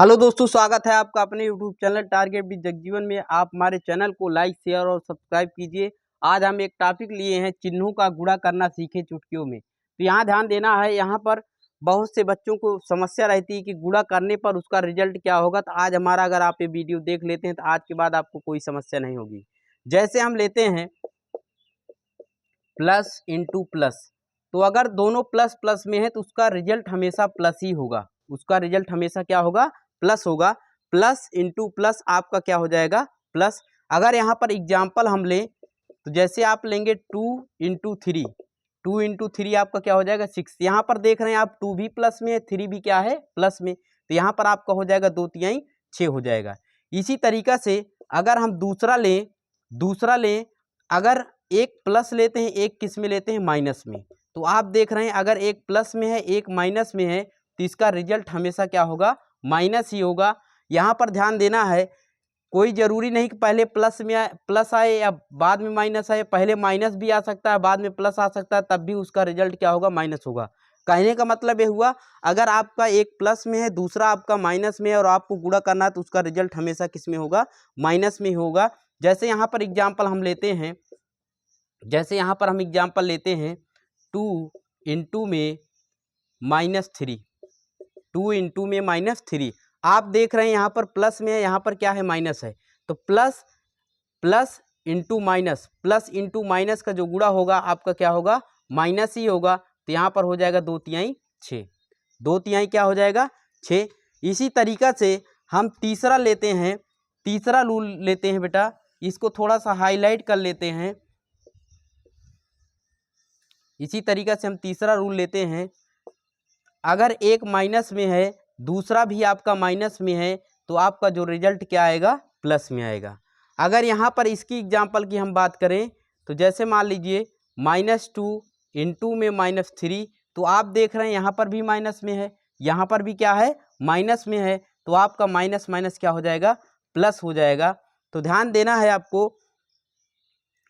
Hello दोस्तों, स्वागत है आपका अपने YouTube channel target with Jagjivan में। आप हमारे चैनल को लाइक, शेयर और सब्सक्राइब कीजिए। आज हम एक टॉपिक लिए हैं, चिन्हों का गुणा करना सीखे चुटकियों में। तो यहाँ ध्यान देना है, यहाँ पर बहुत से बच्चों को समस्या रहती है कि गुणा करने पर उसका रिजल्ट क्या होगा। तो आज हमारा अगर आप ये वीडियो देख लेते हैं तो आज के बाद आपको कोई समस्या नहीं होगी। जैसे हम लेते हैं प्लस इंटू प्लस, तो अगर दोनों प्लस प्लस में है तो उसका रिजल्ट हमेशा प्लस ही होगा। उसका रिजल्ट हमेशा क्या होगा? प्लस होगा। प्लस इंटू प्लस आपका क्या हो जाएगा? प्लस। अगर यहाँ पर एग्जाम्पल हम लें तो जैसे आप लेंगे 2 इंटू 3, 2 इंटू 3 आपका क्या हो जाएगा? 6। यहाँ पर देख रहे हैं आप 2 भी प्लस में है, 3 भी क्या है? प्लस में। तो यहाँ पर आपका हो जाएगा 2 तिहाई 6 हो जाएगा। इसी तरीका से अगर हम दूसरा लें, अगर एक प्लस लेते हैं, एक किस में लेते हैं? माइनस में। तो आप देख रहे हैं अगर एक प्लस में है, एक माइनस में है, तो इसका रिजल्ट हमेशा क्या होगा? माइनस ही होगा। यहाँ पर ध्यान देना है, कोई ज़रूरी नहीं कि पहले प्लस आए या बाद में माइनस आए। पहले माइनस भी आ सकता है, बाद में प्लस आ सकता है, तब भी उसका रिजल्ट क्या होगा? माइनस होगा। कहने का मतलब ये हुआ, अगर आपका एक प्लस में है, दूसरा आपका माइनस में है और आपको गुणा करना है तो उसका रिजल्ट हमेशा किस में होगा? माइनस में होगा। जैसे यहाँ पर एग्जाम्पल हम लेते हैं, 2 इंटू में -3, 2 इंटू में -3। आप देख रहे हैं यहाँ पर प्लस में है, यहाँ पर क्या है? माइनस है। तो प्लस प्लस इंटू माइनस का जो गुणा होगा आपका क्या होगा? माइनस ही होगा। तो यहाँ पर हो जाएगा 2 तिहाई 6, 2 तिहाई क्या हो जाएगा? 6। इसी तरीका से हम तीसरा रूल लेते हैं बेटा, इसको थोड़ा सा हाईलाइट कर लेते हैं। इसी तरीका से हम तीसरा रूल लेते हैं, अगर एक माइनस में है, दूसरा भी आपका माइनस में है, तो आपका जो रिजल्ट क्या आएगा? प्लस में आएगा। अगर यहाँ पर इसकी एग्जाम्पल की हम बात करें तो जैसे मान लीजिए -2 इंटू में -3, तो आप देख रहे हैं यहाँ पर भी माइनस में है, यहाँ पर भी क्या है? माइनस में है। तो आपका माइनस माइनस क्या हो जाएगा? प्लस हो जाएगा। तो ध्यान देना है आपको,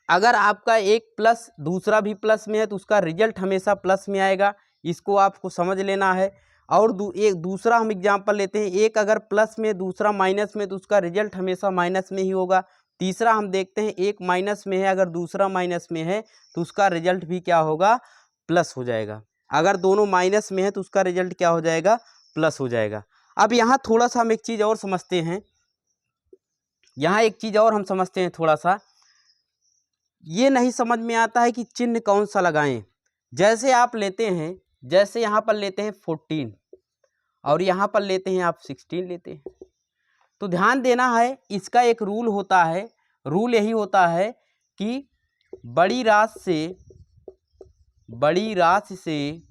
अगर आपका एक प्लस दूसरा भी प्लस में है तो उसका रिजल्ट हमेशा प्लस में आएगा। इसको आपको समझ लेना है। और एक दूसरा हम एग्जांपल लेते हैं, एक अगर प्लस में दूसरा माइनस में तो उसका रिजल्ट हमेशा माइनस में ही होगा। तीसरा हम देखते हैं, एक माइनस में है, अगर दूसरा माइनस में है तो उसका रिजल्ट भी क्या होगा? प्लस हो जाएगा। अगर दोनों माइनस में है तो उसका रिजल्ट क्या हो जाएगा? प्लस हो जाएगा। अब यहाँ थोड़ा सा हम एक चीज़ और समझते हैं, थोड़ा सा ये नहीं समझ में आता है कि चिन्ह कौन सा लगाएं। जैसे आप लेते हैं, जैसे यहाँ पर लेते हैं 14 और यहाँ पर लेते हैं आप 16 लेते हैं, तो ध्यान देना है, इसका एक रूल होता है। रूल यही होता है कि बड़ी राशि से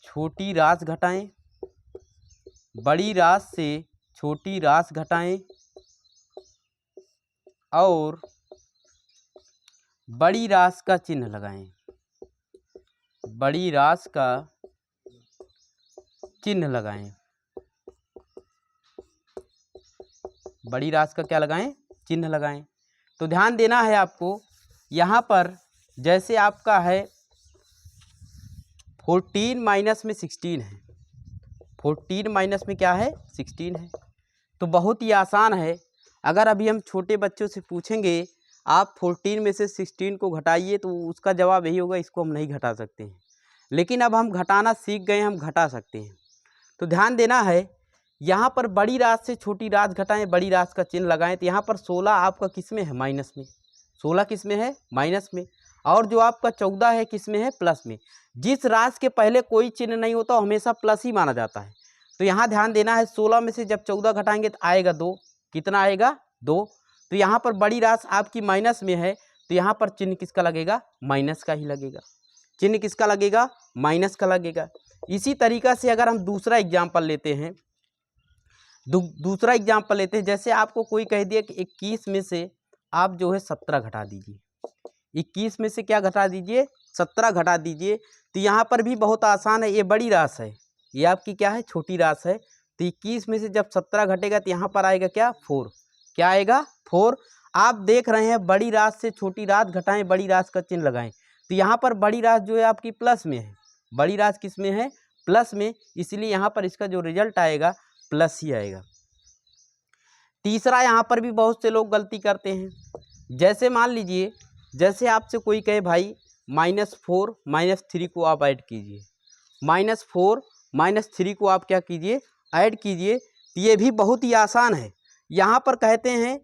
छोटी राशि घटाएं, बड़ी राशि से छोटी राशि घटाएं और बड़ी राशि का चिन्ह लगाएं। बड़ी राशि का चिन्ह लगाएं। बड़ी राशि का क्या लगाएं? चिन्ह लगाएं। तो ध्यान देना है आपको, यहाँ पर जैसे आपका है 14 माइनस में 16 है, 14 माइनस में क्या है? 16 है। तो बहुत ही आसान है। अगर अभी हम छोटे बच्चों से पूछेंगे आप 14 में से 16 को घटाइए, तो उसका जवाब यही होगा, इसको हम नहीं घटा सकते हैं। लेकिन अब हम घटाना सीख गए, हम घटा सकते हैं। तो ध्यान देना है, यहाँ पर बड़ी राशि से छोटी राशि घटाएं, बड़ी राशि का चिन्ह लगाएं। तो यहाँ पर 16 आपका किस में है? माइनस में। 16 किस में है? माइनस में। और जो आपका 14 है किस में है? प्लस में। जिस राशि के पहले कोई चिन्ह नहीं होता हमेशा प्लस ही माना जाता है। तो यहाँ ध्यान देना है, 16 में से जब 14 घटाएंगे तो आएगा 2। कितना आएगा? 2। तो यहाँ पर बड़ी राशि आपकी माइनस में है, तो यहाँ पर चिन्ह किसका लगेगा? माइनस का ही लगेगा। चिन्ह किसका लगेगा? माइनस का लगेगा। इसी तरीका से अगर हम दूसरा एग्जाम्पल लेते हैं, जैसे आपको कोई कह दिया कि 21 में से आप जो है 17 घटा दीजिए, 21 में से क्या घटा दीजिए? 17 घटा दीजिए। तो यहाँ पर भी बहुत आसान है, ये बड़ी राशि है, ये आपकी क्या है? छोटी राशि है। तो 21 में से जब 17 घटेगा तो यहाँ पर आएगा क्या? 4। क्या आएगा? 4। आप देख रहे हैं, बड़ी राशि से छोटी राशि घटाएं, बड़ी राशि का चिन्ह लगाएं। तो यहाँ पर बड़ी राशि जो है आपकी प्लस में है, बड़ी राशि किस में है? प्लस में, इसलिए यहाँ पर इसका जो रिजल्ट आएगा प्लस ही आएगा। तीसरा यहाँ पर भी बहुत से लोग गलती करते हैं। जैसे मान लीजिए, जैसे आपसे कोई कहे भाई -4 -3 को आप ऐड कीजिए, -4 -3 को आप क्या कीजिए, ऐड कीजिए। तो ये भी बहुत ही आसान है। यहाँ पर कहते हैं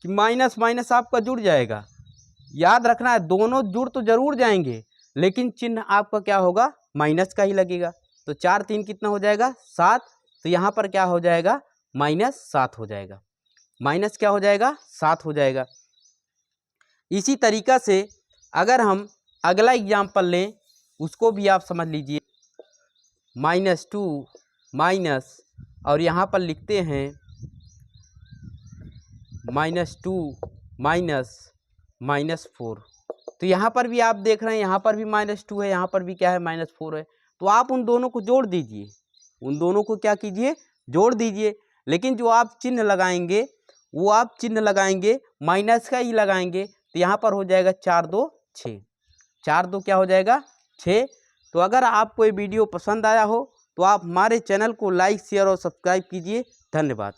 कि माइनस माइनस आपका जुड़ जाएगा। याद रखना है, दोनों जुड़ तो जरूर जाएंगे, लेकिन चिन्ह आपका क्या होगा, माइनस का ही लगेगा। तो 4 3 कितना हो जाएगा, 7। तो यहाँ पर क्या हो जाएगा, -7 हो जाएगा। माइनस क्या हो जाएगा, 7 हो जाएगा। इसी तरीक़ा से अगर हम अगला एग्जाम्पल लें, उसको भी आप समझ लीजिए। -2 माइनस, और यहाँ पर लिखते हैं -2 माइनस -4। तो यहाँ पर भी आप देख रहे हैं, यहाँ पर भी -2 है, यहाँ पर भी क्या है, -4 है। तो आप उन दोनों को जोड़ दीजिए, उन दोनों को क्या कीजिए, जोड़ दीजिए। लेकिन जो आप चिन्ह लगाएंगे, वो आप चिन्ह लगाएंगे माइनस का ही लगाएंगे। तो यहाँ पर हो जाएगा 4 2 6, 4 2 क्या हो जाएगा, 6। तो अगर आपको ये वीडियो पसंद आया हो तो आप हमारे चैनल को लाइक शेयर और सब्सक्राइब कीजिए। धन्यवाद।